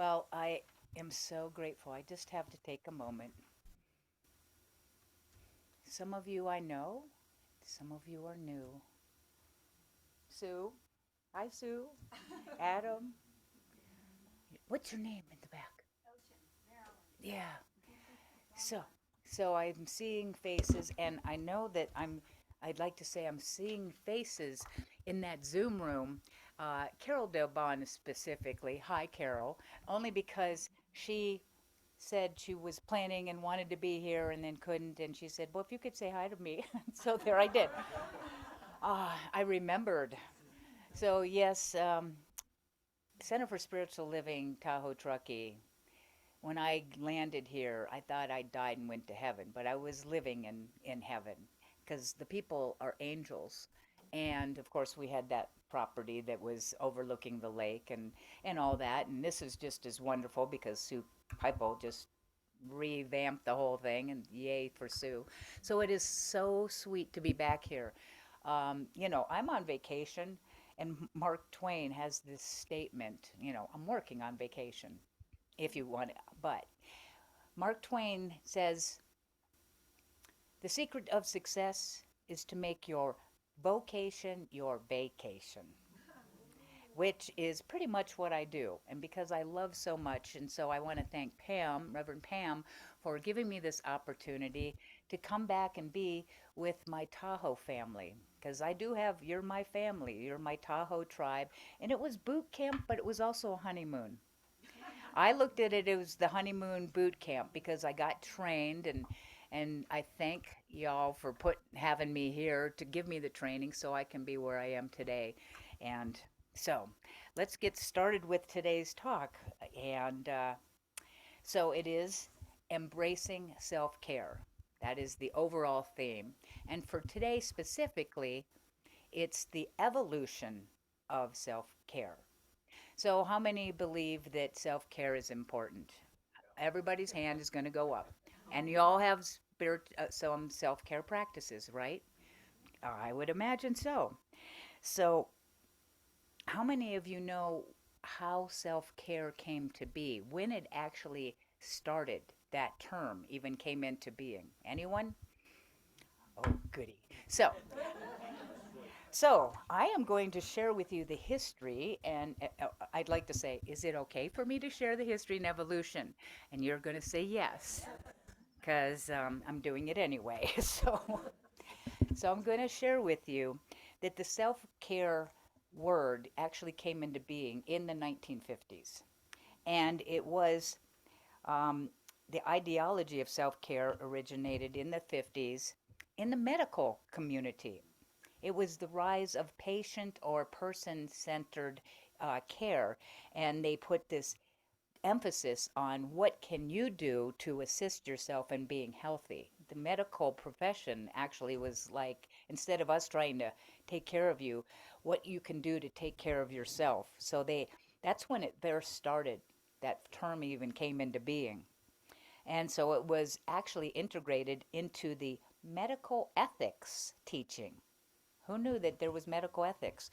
Well, I am so grateful. I just have to take a moment. Some of you I know, some of you are new. Sue, hi Sue. Adam, what's your name in the back? Yeah. So, so I'm seeing faces, and I know that I'd like to say I'm seeing faces in that Zoom room. Carol Delbon specifically. Hi, Carol. Only because she said she was planning and wanted to be here and then couldn't, and she said, "Well, if you could say hi to me," so there I did. I remembered. So yes, Center for Spiritual Living, Tahoe-Truckee. When I landed here, I thought I died and went to heaven, but I was living in heaven because the people are angels. And of course, we had that property that was overlooking the lake and all that. And this is just as wonderful because Sue Pipo just revamped the whole thing, and yay for Sue. So it is so sweet to be back here. I'm on vacation, and Mark Twain has this statement, I'm working on vacation if you want it. But Mark Twain says, the secret of success is to make your vocation your vacation, which is pretty much what I do. And because I love so much, and so I want to thank Pam, Reverend Pam, for giving me this opportunity to come back and be with my Tahoe family. Because I do have, you're my family, you're my Tahoe tribe. And it was boot camp, but it was also a honeymoon. I looked at it as the honeymoon boot camp because I got trained, and I thank y'all for having me here to give me the training so I can be where I am today. And so let's get started with today's talk. And so it is embracing self-care. That is the overall theme. And for today specifically, it's the evolution of self-care. So, how many believe that self care is important? Everybody's hand is going to go up. And you all have some self care practices, right? I would imagine so. So, how many of you know how self care came to be? When it actually started, that term even came into being? Anyone? Oh, goody. So, I am going to share with you the history, and I'd like to say, is it okay for me to share the history and evolution? And you're going to say yes, because I'm doing it anyway. So I'm going to share with you that the self-care word actually came into being in the 1950s, and it was um, the ideology of self-care originated in the 50s in the medical community. It was the rise of patient or person centered care, and they put this emphasis on what can you do to assist yourself in being healthy. The medical profession actually was like, instead of us trying to take care of you, what you can do to take care of yourself. So that's when it there started. That term even came into being. And so it was actually integrated into the medical ethics teaching. Who knew that there was medical ethics?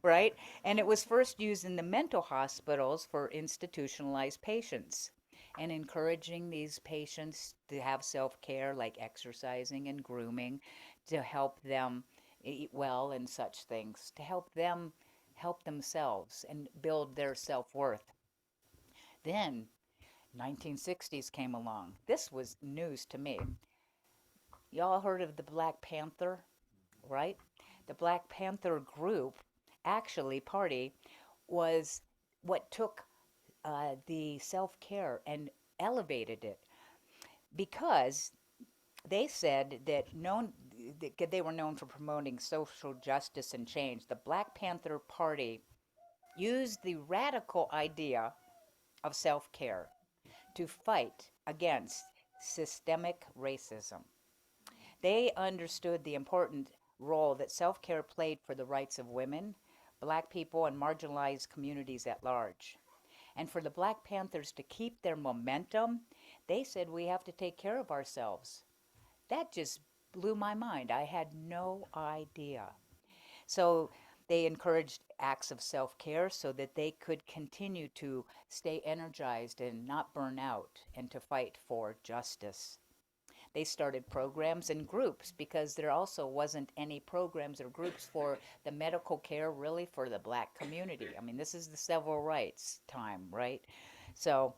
Right? And it was first used in the mental hospitals for institutionalized patients and encouraging these patients to have self care, like exercising and grooming, to help them eat well and such things, to help them help themselves and build their self worth. Then 1960s came along. This was news to me. Y'all heard of the Black Panther, right? The Black Panther group, actually, party, was what took the self care and elevated it because they said that they were known for promoting social justice and change. The Black Panther Party used the radical idea of self care to fight against systemic racism. They understood the important role that self care played for the rights of women, black people, and marginalized communities at large. And for the Black Panthers to keep their momentum, they said we have to take care of ourselves. That just blew my mind. I had no idea. So They encouraged acts of self care so that they could continue to stay energized and not burn out and to fight for justice. They started programs and groups because there also wasn't any programs or groups for the medical care really for the black community. I mean, this is the civil rights time, right? So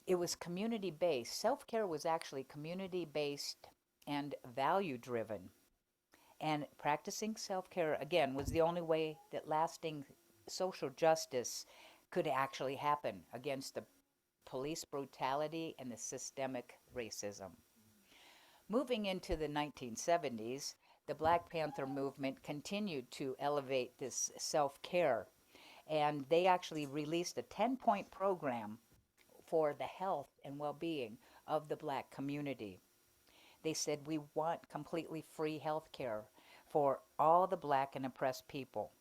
it was community based. Self care was actually community based and value driven. And practicing self care, again, was the only way that lasting social justice could actually happen against the police brutality and the systemic racism. Moving into the 1970s, the Black Panther movement continued to elevate this self care, and they actually released a 10-point program for the health and well being of the black community. They said, we want completely free health care for all the black and oppressed people.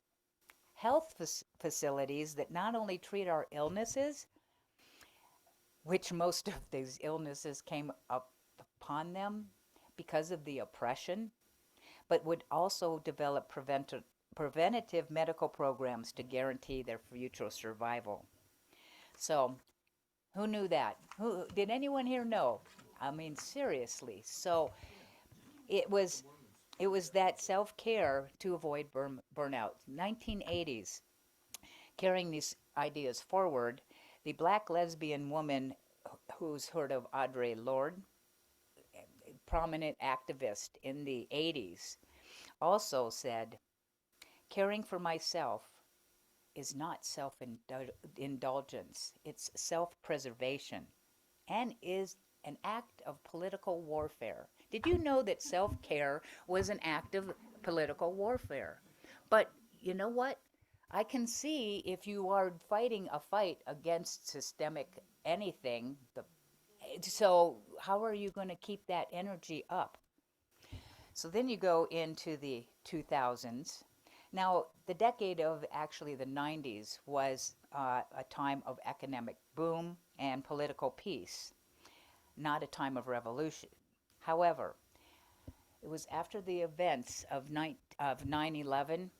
Health facilities that not only treat our illnesses, which most of these illnesses came up upon them because of the oppression, but would also develop preventative medical programs to guarantee their future survival. So, who knew that? Who did anyone here know? I mean, seriously. So, it was it was that self-care to avoid burnout. 1980s, carrying these ideas forward, the black lesbian woman who's heard of Audre Lorde, prominent activist in the 80s, also said, caring for myself is not self indulgence, it's self preservation and is an act of political warfare. Did you know that self care was an act of political warfare? But you know what? I can see if you are fighting a fight against systemic anything, so how are you going to keep that energy up? So then you go into the 2000s. Now, the decade of actually the 90s was a time of economic boom and political peace, not a time of revolution. However, it was after the events of 9/11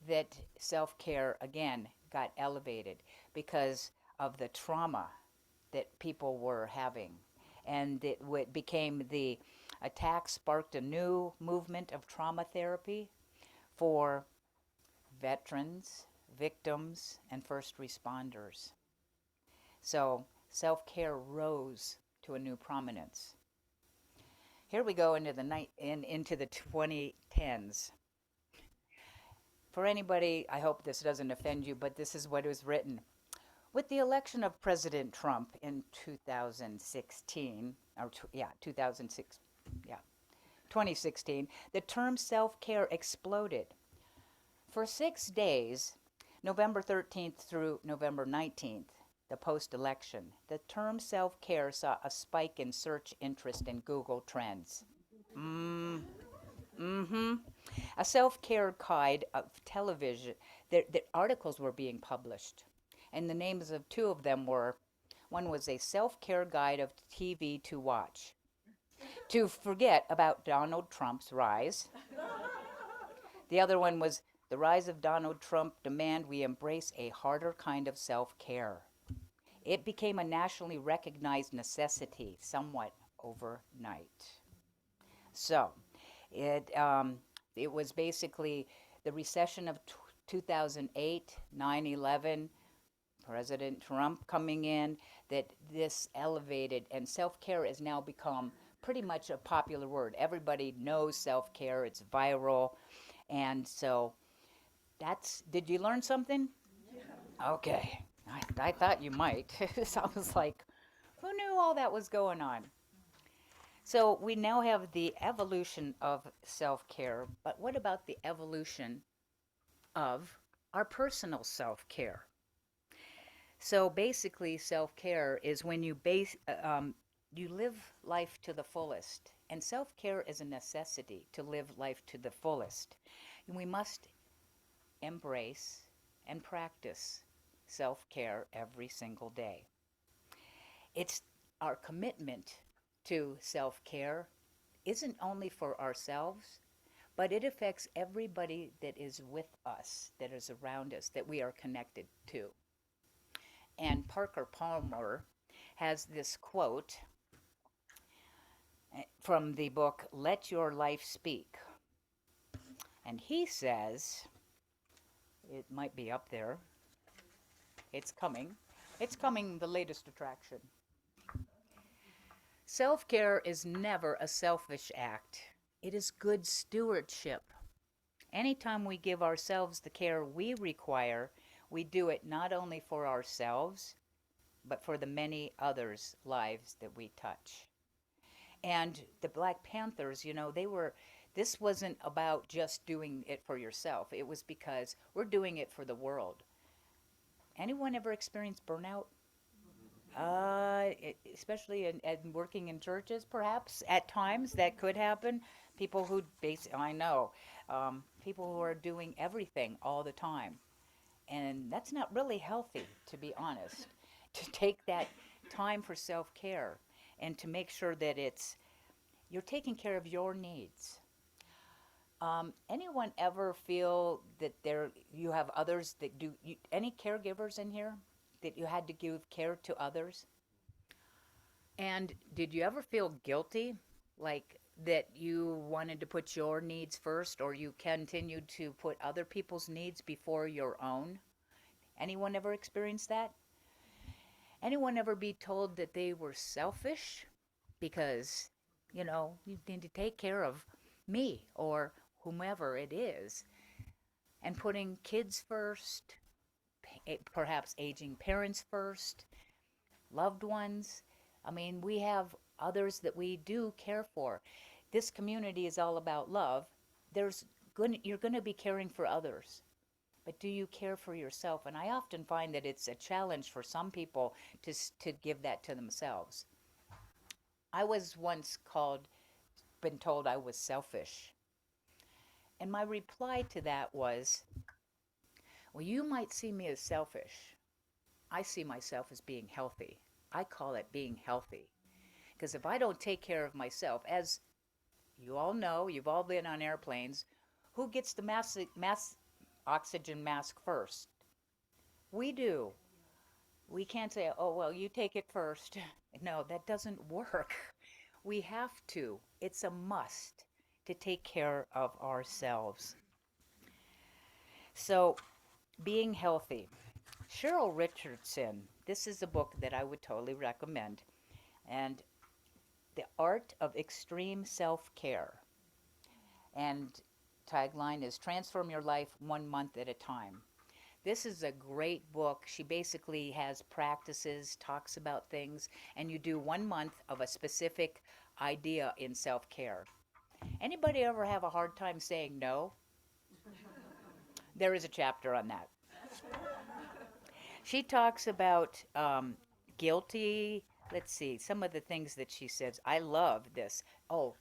that self care again got elevated because of the trauma that people were having. And it became the attack sparked a new movement of trauma therapy for veterans, victims, and first responders. So self care rose to a new prominence. Here we go into into the 2010s. For anybody, I hope this doesn't offend you, but this is what was written. With the election of President Trump in 2016, or yeah, 2006, yeah, 2016, the term self-care exploded. For 6 days, November 13th through November 19th, the post-election, the term self-care saw a spike in search interest in Google Trends. Mm, mm-hmm. A self-care guide of television. The articles were being published, and the names of two of them were, one was a self-care guide of TV to watch, to forget about Donald Trump's rise. The other one was the rise of Donald Trump demand we embrace a harder kind of self-care. It became a nationally recognized necessity somewhat overnight. So, it it was basically the recession of 2008, 9/11, President Trump coming in, that this elevated, and self-care has now become pretty much a popular word. Everybody knows self-care, it's viral. And so did you learn something? Okay. I thought you might. So I was like, who knew all that was going on? So we now have the evolution of self care, but what about the evolution of our personal self care? So basically, self care is when you live life to the fullest, and self care is a necessity to live life to the fullest. And we must embrace and practice self care every single day. It's our commitment to self care isn't only for ourselves, but it affects everybody that is with us, that is around us, that we are connected to. And Parker Palmer has this quote from the book Let Your Life Speak. And he says, it might be up there. It's coming. It's coming, the latest attraction. Self care is never a selfish act, it is good stewardship. Anytime we give ourselves the care we require, we do it not only for ourselves, but for the many others' lives that we touch. And the Black Panthers, this wasn't about just doing it for yourself. It was because we're doing it for the world. Anyone ever experienced burnout? Especially in working in churches, perhaps at times that could happen. People who I know, people who are doing everything all the time, and that's not really healthy, to be honest. To take that time for self care and to make sure that you're taking care of your needs. Anyone ever feel that you have others that do? Any caregivers in here that you had to give care to others? And did you ever feel guilty, like that you wanted to put your needs first, or you continued to put other people's needs before your own? Anyone ever experienced that? Anyone ever be told that they were selfish because, you need to take care of me or whomever it is, and putting kids first, perhaps aging parents first, loved ones? I mean, we have others that we do care for. This community is all about love. You're going to be caring for others, but do you care for yourself? And I often find that it's a challenge for some people to give that to themselves. I was once been told I was selfish. And my reply to that was, well, you might see me as selfish. I see myself as being healthy. I call it being healthy. Because if I don't take care of myself, as you all know, you've all been on airplanes, who gets the mass oxygen mask first? We do. We can't say, oh, well, you take it first. No, that doesn't work. We have to. It's a must to take care of ourselves. So, being healthy. Cheryl Richardson, this is a book that I would totally recommend. And The Art of Extreme Self-Care. And tagline is Transform Your Life One Month at a Time. This is a great book. She basically has practices, talks about things, and you do 1 month of a specific idea in self-care. Anybody ever have a hard time saying no? There is a chapter on that. She talks about guilty. Let's see, some of the things that she says. I love this. Oh,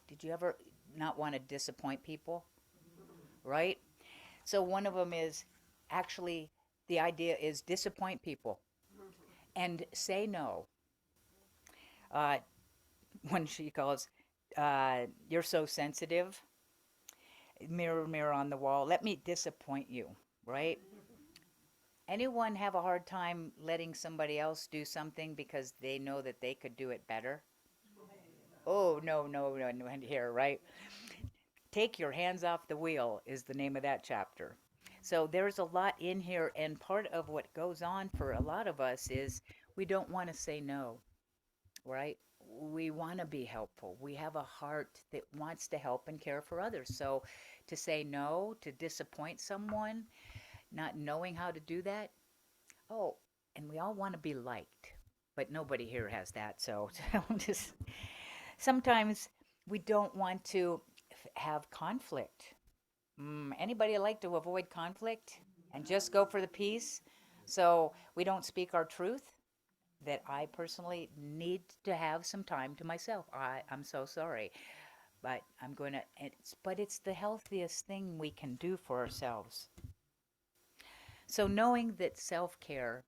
did you ever not want to disappoint people? Right? So one of them is actually the idea is disappoint people and say no. Uh, when she calls, you're so sensitive, mirror, mirror on the wall, let me disappoint you, right? Anyone have a hard time letting somebody else do something because they know that they could do it better? Oh, no, no, no, no, here, right? Take Your Hands Off the Wheel is the name of that chapter. So there's a lot in here, and part of what goes on for a lot of us is we don't want to say no, right? We want to be helpful. We have a heart that wants to help and care for others. So to say no, to disappoint someone, not knowing how to do that, oh, and we all want to be liked, but nobody here has that. So just sometimes we don't want to have conflict. Anybody like to avoid conflict and just go for the peace? So we don't speak our truth. That I personally need to have some time to myself. I'm so sorry, but I'm going to. But it's the healthiest thing we can do for ourselves. So knowing that self-care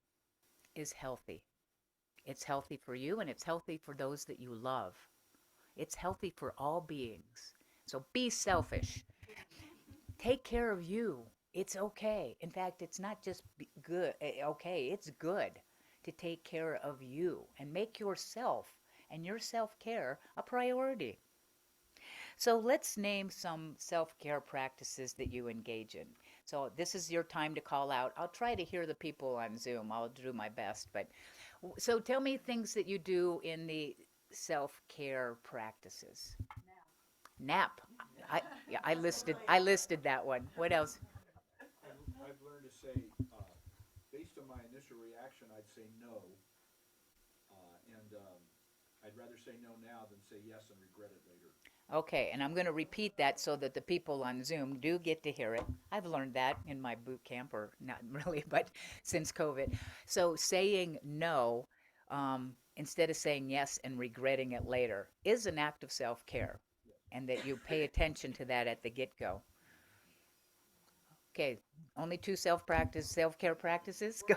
is healthy. It's healthy for you and it's healthy for those that you love. It's healthy for all beings. So be selfish. Take care of you. It's okay. In fact, it's not just good, okay, it's good to take care of you and make yourself and your self care a priority. So let's name some self care practices that you engage in. So this is your time to call out. I'll try to hear the people on Zoom. I'll do my best. But so tell me things that you do in the self care practices. Nap. I yeah, I listed that one. What else? I've learned to say, based on my initial reaction, I'd say no, and I'd rather say no now than say yes and regret it later. Okay, and I'm going to repeat that so that the people on Zoom do get to hear it. I've learned that in my boot camp, or not really, but since COVID. So saying no instead of saying yes and regretting it later is an act of self care, Yes. and that you pay attention to that at the get go. Okay, only two self care practices. Go.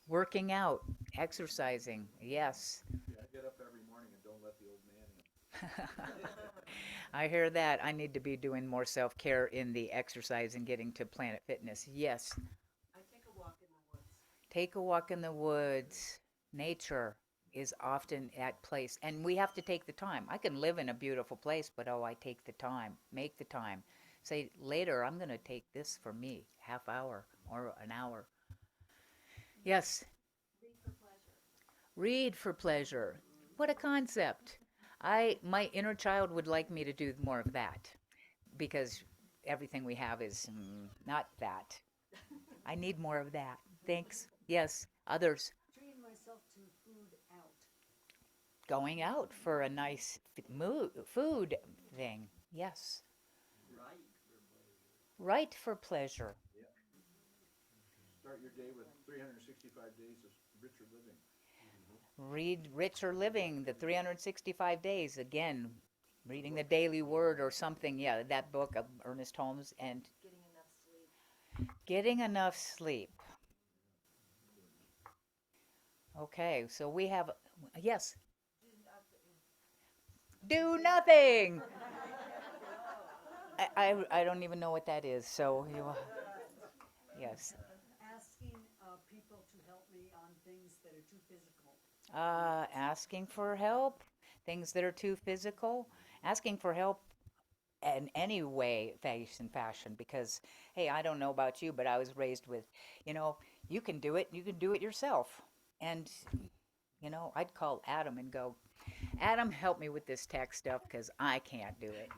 Working out, exercising, yes. Yeah, I get up every morning and don't let the old man in. I hear that. I need to be doing more self care in the exercise and getting to Planet Fitness. Yes. Take a walk in the woods. Nature is often at place, and we have to take the time. I can live in a beautiful place, but oh, I take the time, make the time. Say later, I'm going to take this for me, half hour or an hour. Yes, read for pleasure. What a concept. My inner child would like me to do more of that because everything we have is not that. I need more of that. Thanks. Yes, others. Going out for a nice food thing. Yes. Right for pleasure. Yeah. Start your day with 365 days of richer living. Read Richer Living, the 365 days. Again, reading the Daily Word or something. Yeah, that book of Ernest Holmes and getting enough sleep. Okay, so we have, yes, do nothing. I don't even know what that is. So you, yes. Asking for help, things that are too physical, asking for help in any way, fashion, fashion. Because hey, I don't know about you, but I was raised with, you know, you can do it. You can do it yourself. And I'd call Adam and go, Adam, help me with this tech stuff because I can't do it.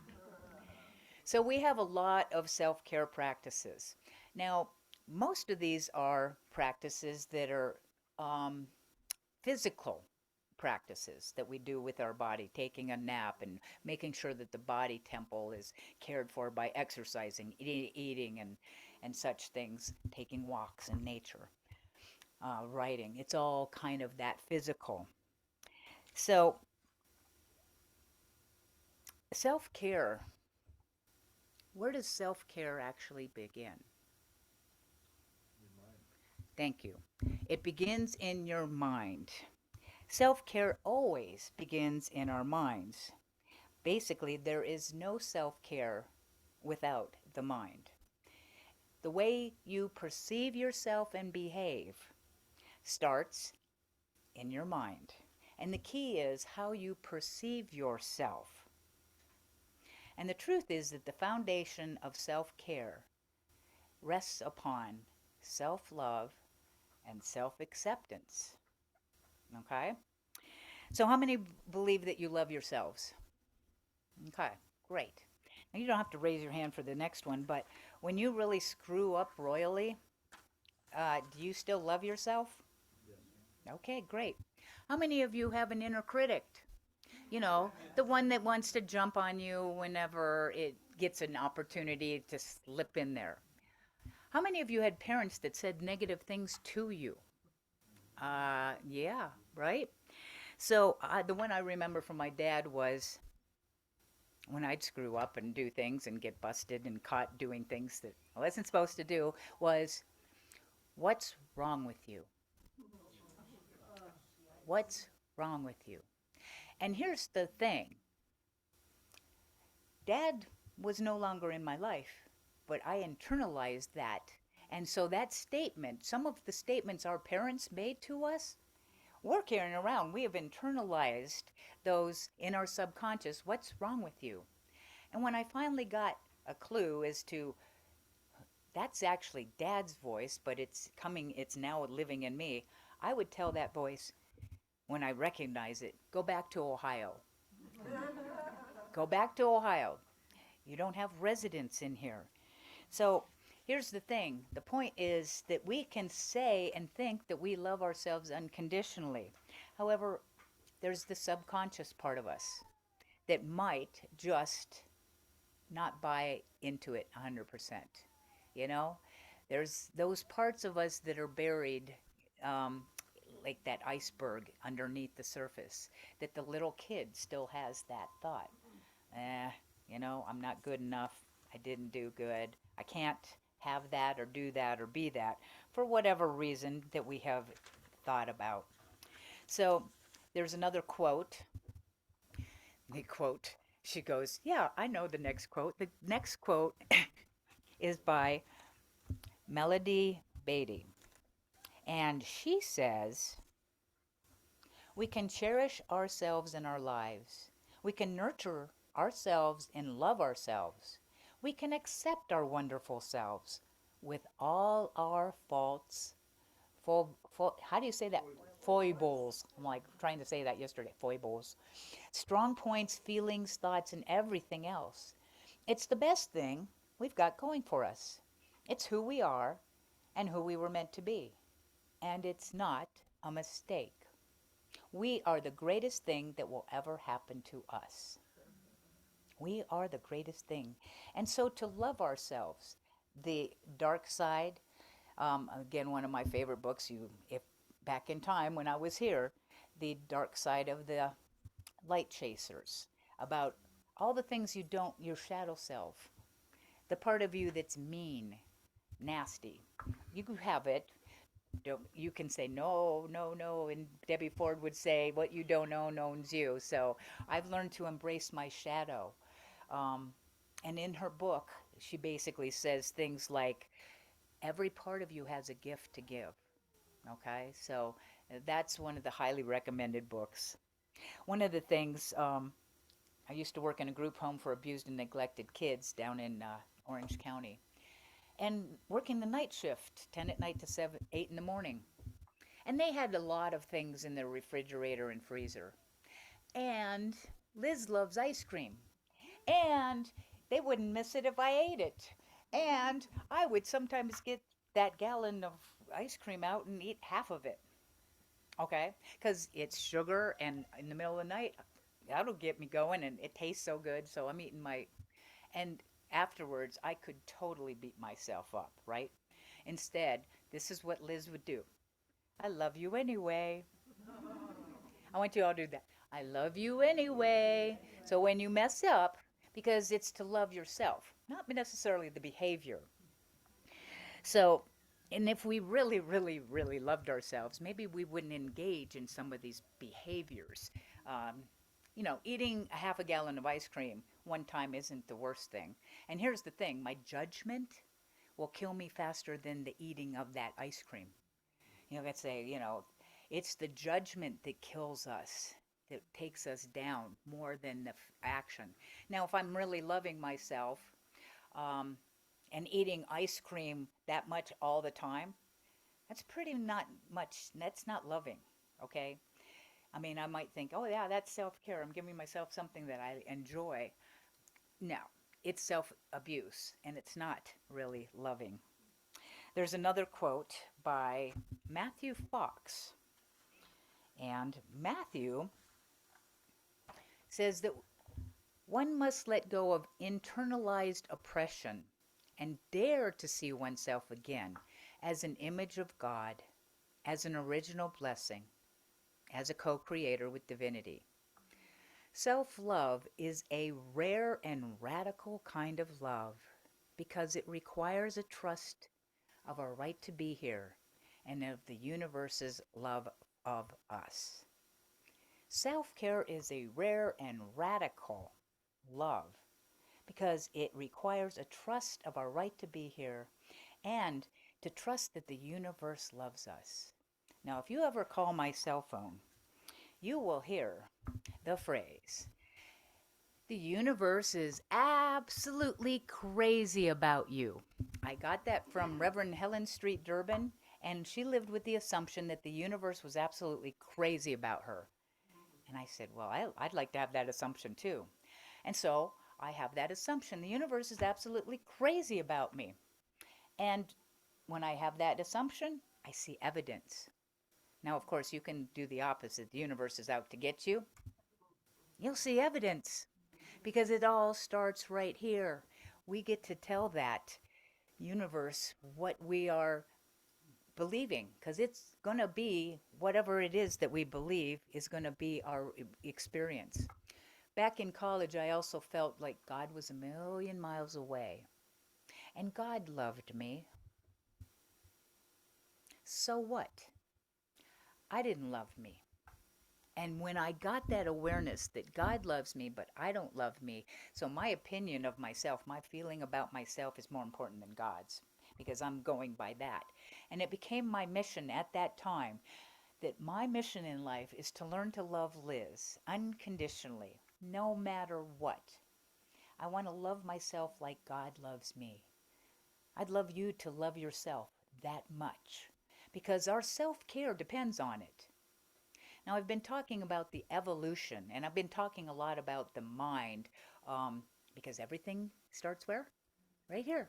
So we have a lot of self care practices. Now, most of these are practices that are um, physical practices that we do with our body, taking a nap and making sure that the body temple is cared for by exercising, eating, and such things, taking walks in nature, writing. It's all kind of that physical. So, self care, where does self care actually begin? Your mind. Thank you. It begins in your mind. Self care always begins in our minds. Basically, there is no self care without the mind. The way you perceive yourself and behave starts in your mind. And the key is how you perceive yourself. And the truth is that the foundation of self care rests upon self love and self acceptance. Okay? So, how many believe that you love yourselves? Okay, great. Now, you don't have to raise your hand for the next one, but when you really screw up royally, do you still love yourself? Yes. Okay, great. How many of you have an inner critic? You know, the one that wants to jump on you whenever it gets an opportunity to slip in there. How many of you had parents that said negative things to you? Yeah, right? So the one I remember from my dad was when I'd screw up and do things and get busted and caught doing things that I wasn't supposed to do was, what's wrong with you? What's wrong with you? And here's the thing. Dad was no longer in my life, but I internalized that. And so that statement, some of the statements our parents made to us, we're carrying around. We have internalized those in our subconscious. What's wrong with you? And when I finally got a clue as to that's actually Dad's voice, but it's now living in me, I would tell that voice when I recognize it, go back to Ohio. Go back to Ohio. You don't have residence in here. So here's the thing, the point is that we can say and think that we love ourselves unconditionally. However, there's the subconscious part of us that might just not buy into it 100%. You know, there's those parts of us that are buried, um, like that iceberg underneath the surface, that the little kid still has that thought. eh, I'm not good enough. I didn't do good. I can't have that or do that or be that for whatever reason that we have thought about. So there's another quote. The quote, she goes, yeah, I know the next quote. The next quote is by Melody Beatty. And she says, we can cherish ourselves in our lives. We can nurture ourselves and love ourselves. We can accept our wonderful selves with all our faults. How do you say that? Foibles. I'm like trying to say that yesterday. Foibles. Strong points, feelings, thoughts, and everything else. It's the best thing we've got going for us. It's who we are and who we were meant to be. And it's not a mistake. We are the greatest thing that will ever happen to us. We are the greatest thing. And so to love ourselves, the dark side, again, one of my favorite books, if back in time when I was here, the dark side of the light chasers, about all the things you don't, your shadow self, the part of you that's mean, nasty. You have it, you can say no, no, no, and Debbie Ford would say, "What you don't know owns you." So I've learned to embrace my shadow. Um, and in her book, she basically says things like, "Every part of you has a gift to give." Okay, so that's one of the highly recommended books. One of the things, I used to work in a group home for abused and neglected kids down in Orange County, and working the night shift, 10 at night to 7, 8 in the morning. And they had a lot of things in their refrigerator and freezer. And Liz loves ice cream. And they wouldn't miss it if I ate it. And I would sometimes get that gallon of ice cream out and eat half of it. Okay? Because it's sugar, and in the middle of the night, that'll get me going, and it tastes so good. So I'm eating my. And afterwards, I could totally beat myself up, right? Instead, this is what Liz would do. I love you anyway. I want you all to do that. I love you anyway. So when you mess up, because it's to love yourself, not necessarily the behavior. So, and if we really, really, really loved ourselves, maybe we wouldn't engage in some of these behaviors. Um, eating a half a gallon of ice cream one time isn't the worst thing. And here's the thing, my judgment will kill me faster than the eating of that ice cream. Let's say, it's the judgment that kills us, that takes us down more than the action. Now, if I'm really loving myself, um, and eating ice cream that much all the time, that's pretty not much, that's not loving, okay? I mean, I might think, oh, yeah, that's self care. I'm giving myself something that I enjoy. No, it's self abuse, and it's not really loving. There's another quote by Matthew Fox. And Matthew says that one must let go of internalized oppression and dare to see oneself again as an image of God, as an original blessing, as a co creator with divinity. Self love is a rare and radical kind of love because it requires a trust of our right to be here and of the universe's love of us. Self care is a rare and radical love because it requires a trust of our right to be here and to trust that the universe loves us. Now, if you ever call my cell phone, you will hear the phrase, the universe is absolutely crazy about you. I got that from Reverend Helen Street Durbin, and she lived with the assumption that the universe was absolutely crazy about her. And I said, well, I'd like to have that assumption too. And so I have that assumption. The universe is absolutely crazy about me. And when I have that assumption, I see evidence. Now, of course, you can do the opposite. The universe is out to get you. You'll see evidence because it all starts right here. We get to tell that universe what we are believing because it's going to be whatever it is that we believe is going to be our experience. Back in college, I also felt like God was a million miles away. And God loved me. So what? I didn't love me. And when I got that awareness that God loves me, but I don't love me, so my opinion of myself, my feeling about myself is more important than God's because I'm going by that. And it became my mission at that time that my mission in life is to learn to love Liz unconditionally, no matter what. I want to love myself like God loves me. I'd love you to love yourself that much because our self care depends on it. Now, I've been talking about the evolution, and I've been talking a lot about the mind because everything starts where? Right here.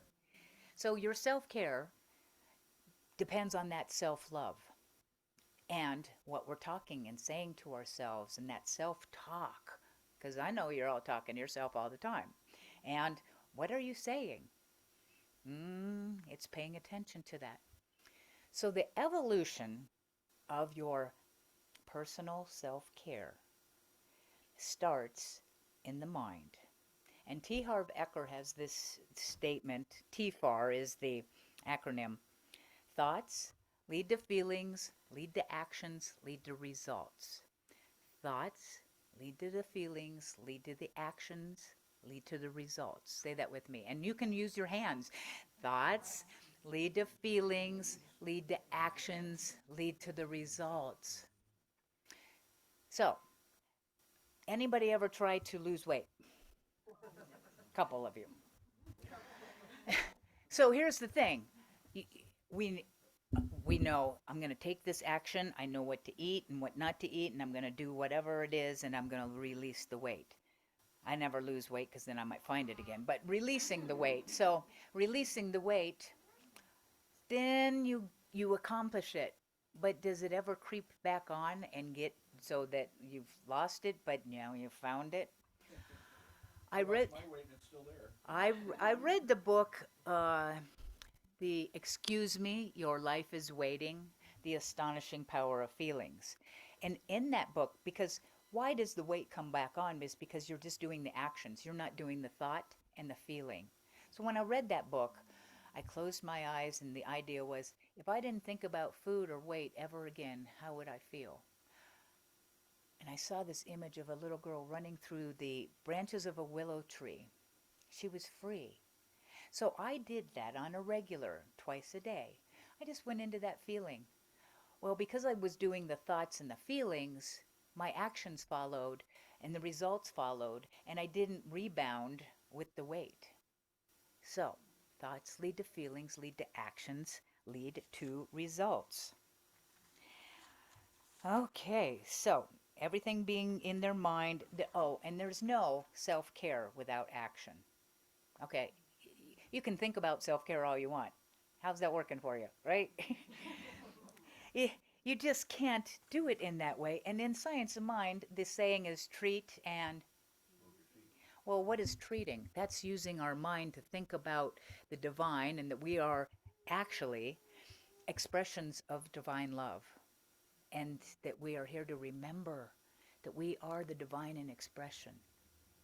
So, your self care depends on that self love and what we're talking and saying to ourselves and that self talk. Because I know you're all talking to yourself all the time. And what are you saying? It's paying attention to that. So, the evolution of your personal self care starts in the mind. And T. Harv Eker has this statement. TFAR is the acronym. Thoughts lead to feelings, lead to actions, lead to results. Thoughts lead to the feelings, lead to the actions, lead to the results. Say that with me. And you can use your hands. Thoughts lead to feelings, lead to actions, lead to the results. So, anybody ever tried to lose weight? A couple of you. So here's the thing. We we know I'm going to take this action. I know what to eat and what not to eat, and I'm going to do whatever it is, and I'm going to release the weight. I never lose weight because then I might find it again. But releasing the weight. So releasing the weight, then you accomplish it. But does it ever creep back on and get so that you've lost it, but now you found it? I read. My weight and it's still there. I read the book. The Excuse Me, Your Life is Waiting, The Astonishing Power of Feelings. And in that book, because why does the weight come back on? Is because you're just doing the actions. You're not doing the thought and the feeling. So when I read that book, I closed my eyes and the idea was if I didn't think about food or weight ever again, how would I feel? And I saw this image of a little girl running through the branches of a willow tree. She was free. So I did that on a regular, twice a day. I just went into that feeling. Well, because I was doing the thoughts and the feelings, my actions followed and the results followed, and I didn't rebound with the weight. So, thoughts lead to feelings, lead to actions, lead to results. Okay, so everything being in their mind. And there's no self care without action. Okay, you can think about self care all you want. How's that working for you, right? You just can't do it in that way. And in science of mind, the saying is treat and, well, what is treating? That's using our mind to think about the divine and that we are actually expressions of divine love. And that we are here to remember that we are the divine in expression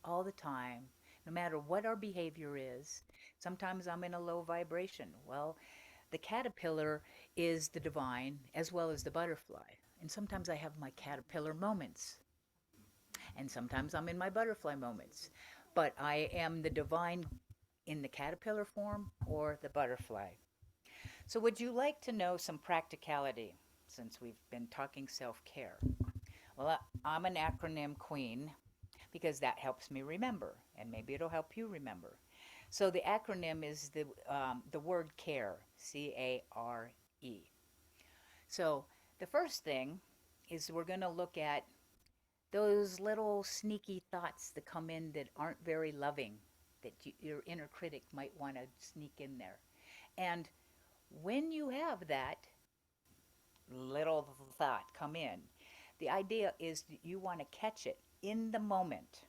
all the time, no matter what our behavior is. Sometimes I'm in a low vibration. Well, the caterpillar is the divine as well as the butterfly. And sometimes I have my caterpillar moments. And sometimes I'm in my butterfly moments. but I am the divine in the caterpillar form or the butterfly. So, would you like to know some practicality since we've been talking self care? Well, I'm an acronym queen because that helps me remember, and maybe it'll help you remember. So, the acronym is the word care, CARE. So, the first thing is we're going to look at those little sneaky thoughts that come in that aren't very loving, that your inner critic might want to sneak in there. And when you have that little thought come in, the idea is that you want to catch it in the moment.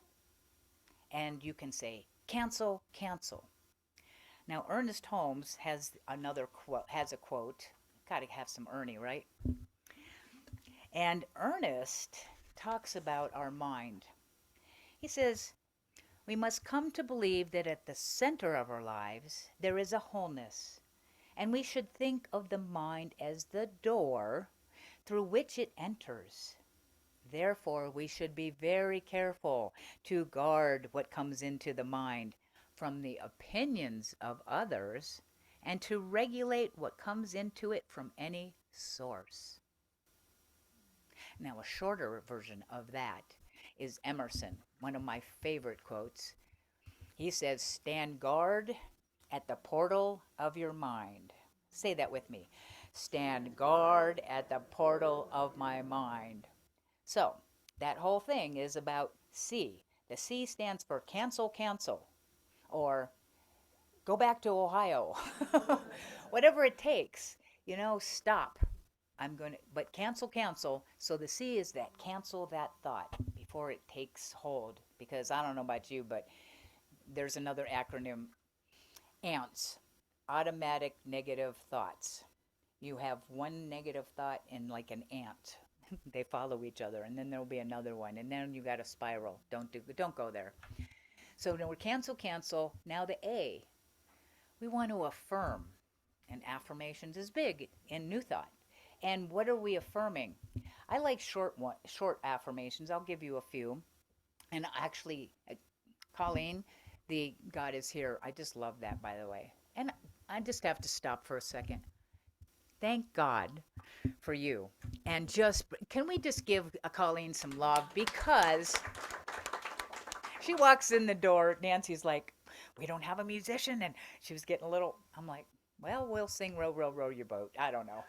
And you can say, cancel, cancel. Now, Ernest Holmes has a quote. Got to have some Ernie, right? And Ernest talks about our mind. He says, we must come to believe that at the center of our lives there is a wholeness, and we should think of the mind as the door through which it enters. Therefore, we should be very careful to guard what comes into the mind from the opinions of others and to regulate what comes into it from any source. Now, a shorter version of that is Emerson, one of my favorite quotes. He says, stand guard at the portal of your mind. Say that with me. Stand guard at the portal of my mind. So, that whole thing is about C. The C stands for cancel, cancel, or go back to Ohio. Whatever it takes, stop. I'm going to, but cancel, cancel. So the C is that cancel that thought before it takes hold. Because I don't know about you, but there's another acronym, ANTS, automatic negative thoughts. You have one negative thought in like an ant. They follow each other, and then there'll be another one, and then you got a spiral. Don't go there. So now we're cancel, cancel. Now the A, we want to affirm, and affirmations is big in New Thought. And what are we affirming? I like short affirmations. I'll give you a few. And actually, Colleen, the God is here. I just love that, by the way. And I just have to stop for a second. Thank God for you. And can we just give Colleen some love? Because she walks in the door. Nancy's like, we don't have a musician. And she was getting a little, I'm like, well, we'll sing Row, Row, Row Your Boat. I don't know.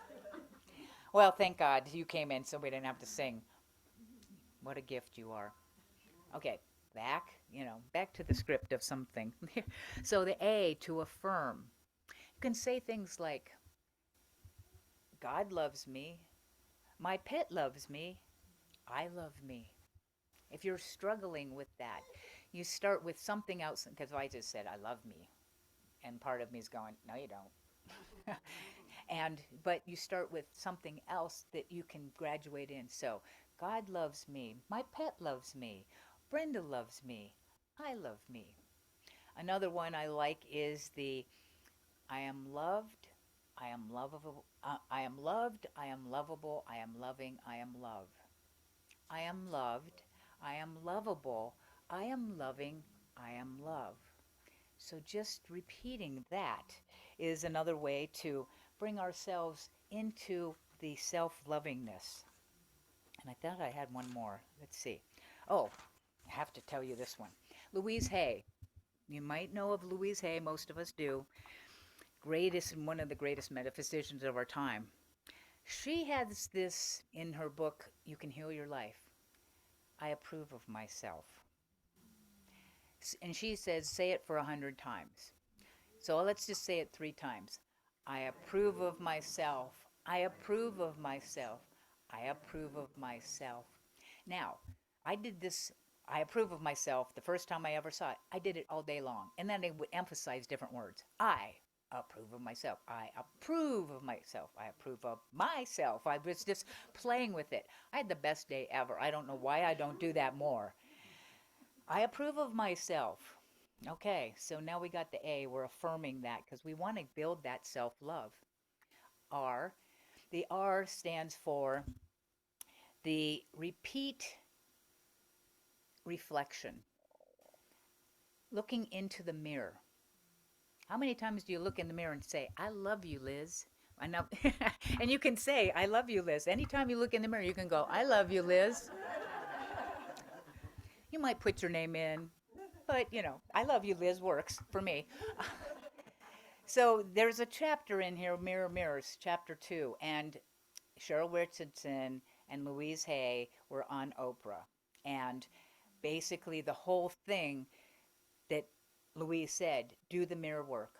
Well, thank God you came in so we didn't have to sing. What a gift you are. Okay, back to the script of something. So the A, to affirm. You can say things like, God loves me. My pet loves me. I love me. If you're struggling with that, you start with something else. Because I just said, I love me. And part of me is going, no, you don't. But you start with something else that you can graduate in. So, God loves me. My pet loves me. Brenda loves me. I love me. Another one I like is the I am loved. I am lovable. I am loved. I am lovable. I am loving. I am love. I am loved. I am lovable. I am loving. I am love. So just repeating that is another way to bring ourselves into the self-lovingness. And I thought I had one more. Let's see. Oh, I have to tell you this one. Louise Hay. You might know of Louise Hay, most of us do. Greatest and one of the greatest metaphysicians of our time. She has this in her book, You Can Heal Your Life. I approve of myself. And she says, say it for 100 times. So let's just say it 3 times. I approve of myself. I approve of myself. I approve of myself. Now, I did this, I approve of myself the first time I ever saw it. I did it all day long. And then I would emphasize different words. I approve of myself. I approve of myself. I approve of myself. I was just playing with it. I had the best day ever. I don't know why I don't do that more. I approve of myself. Okay, so now we got the A. We're affirming that because we want to build that self-love. R. The R stands for the repeat reflection. looking into the mirror. How many times do you look in the mirror and say, I love you, Liz? I know. And you can say, I love you, Liz. Anytime you look in the mirror, you can go, I love you, Liz. You might put your name in, but I love you, Liz works for me. So there's a chapter in here, Mirror Mirrors, chapter 2, and Cheryl Richardson and Louise Hay were on Oprah. And basically, the whole thing that Louise said, do the mirror work.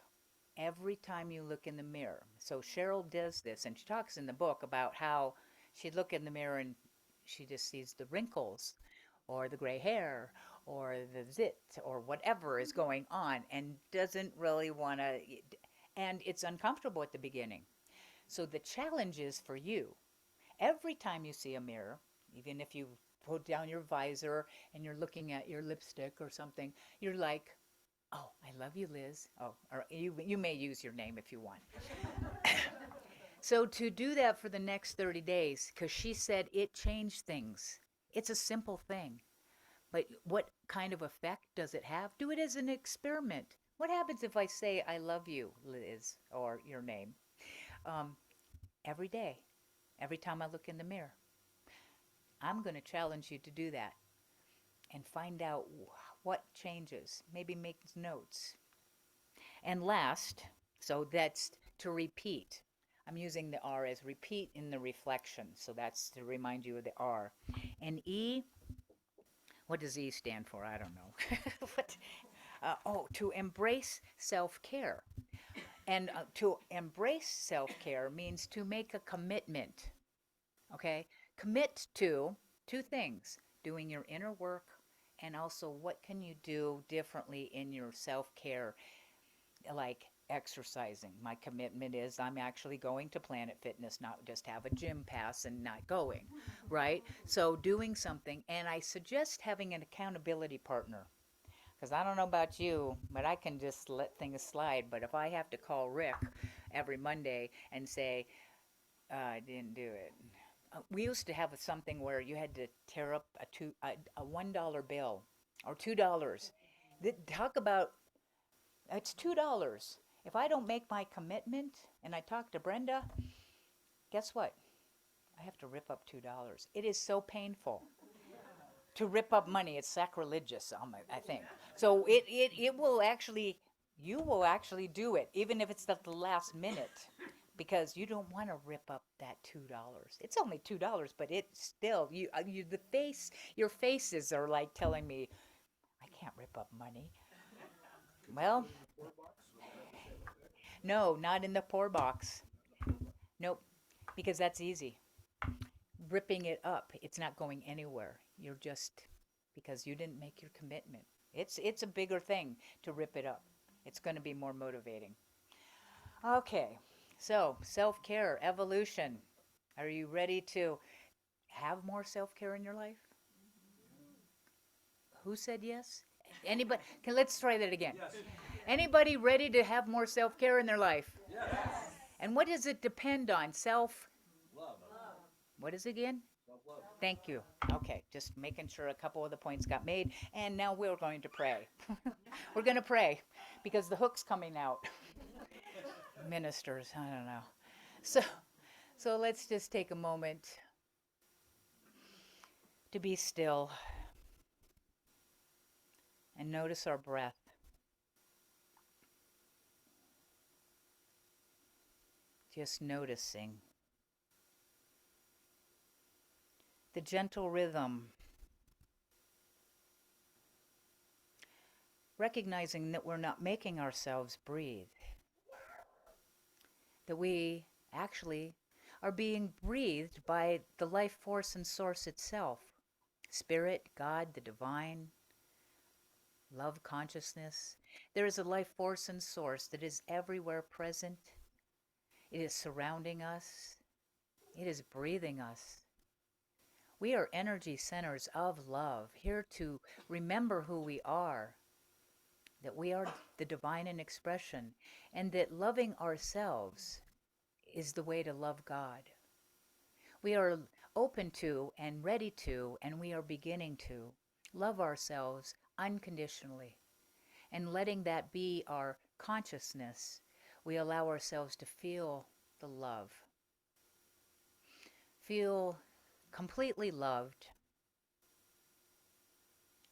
Every time you look in the mirror. So Cheryl does this, and she talks in the book about how she'd look in the mirror and she just sees the wrinkles or the gray hair or the zit or whatever is going on and doesn't really want to, and it's uncomfortable at the beginning. So the challenge is for you, every time you see a mirror, even if you put down your visor and you're looking at your lipstick or something, you're like, oh, I love you, Liz. Oh, or you may use your name if you want. So to do that for the next 30 days, because she said it changed things. It's a simple thing. But what kind of effect does it have? Do it as an experiment. What happens if I say, I love you, Liz, or your name, um, every day, every time I look in the mirror? I'm going to challenge you to do that and find out what changes. Maybe make notes. And last, so that's to repeat. I'm using the R as repeat in the reflection. So that's to remind you of the R. And E, what does E stand for? I don't know. What? To embrace self-care. And to embrace self-care means to make a commitment. Okay? Commit to two things, doing your inner work and also what can you do differently in your self-care, like exercising. My commitment is I'm actually going to Planet Fitness, not just have a gym pass and not going, right? So doing something, and I suggest having an accountability partner. Because I don't know about you, but I can just let things slide. But if I have to call Rick every Monday and say, I didn't do it. We used to have something where you had to tear up a $1 bill or $2. Talk about, it's $2. If I don't make my commitment and I talk to Brenda, guess what? I have to rip up $2. It is so painful to rip up money. It's sacrilegious, I think. So it will actually, you will actually do it, even if it's at the last minute, because you don't want to rip up that $2. It's only $2, but it's still your faces are like telling me, I can't rip up money. Well, no, not in the poor box. Nope, because that's easy. Ripping it up, it's not going anywhere. You're just because you didn't make your commitment. It's a bigger thing to rip it up. It's going to be more motivating. Okay, so self-care, evolution. Are you ready to have more self-care in your life? Who said yes? Anybody? Let's try that again. Yes. Anybody ready to have more self-care in their life? Yes. And what does it depend on? Love. What is it again? Self-love. Thank you. Okay, just making sure a couple of the points got made. And now we're going to pray. We're going to pray because the hook's coming out. Ministers, I don't know. So, so let's just take a moment to be still and notice our breath. Just noticing the gentle rhythm, recognizing that we're not making ourselves breathe, that we actually are being breathed by the life force and source itself. Spirit, God, the divine, love consciousness. There is a life force and source that is everywhere present. It is surrounding us. It is breathing us. We are energy centers of love, here to remember who we are, that we are the divine in expression, and that loving ourselves is the way to love God. We are open to and ready to, and we are beginning to love ourselves unconditionally. and letting that be our consciousness, we allow ourselves to feel the love, feel completely loved,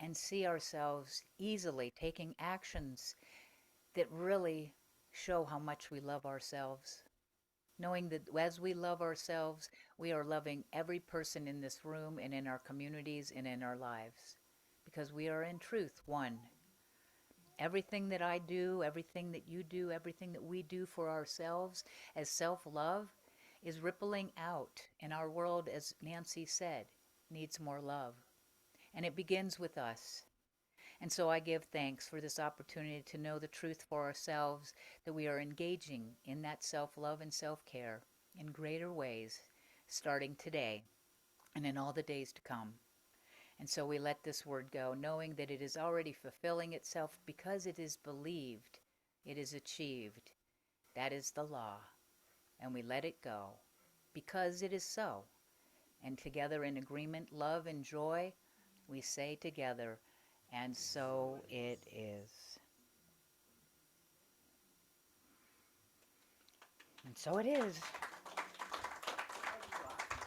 and see ourselves easily taking actions that really show how much we love ourselves. Knowing that as we love ourselves, we are loving every person in this room and in our communities and in our lives. Because we are in truth one. Everything that I do, everything that you do, everything that we do for ourselves as self-love is rippling out. And our world, as Nancy said, needs more love. And it begins with us. And so I give thanks for this opportunity to know the truth for ourselves, that we are engaging in that self-love and self-care in greater ways, starting today and in all the days to come. And so we let this word go, knowing that it is already fulfilling itself because it is believed, it is achieved. That is the law. And we let it go because it is so. And together in agreement, love, and joy, we say together, and so it is. And so it is.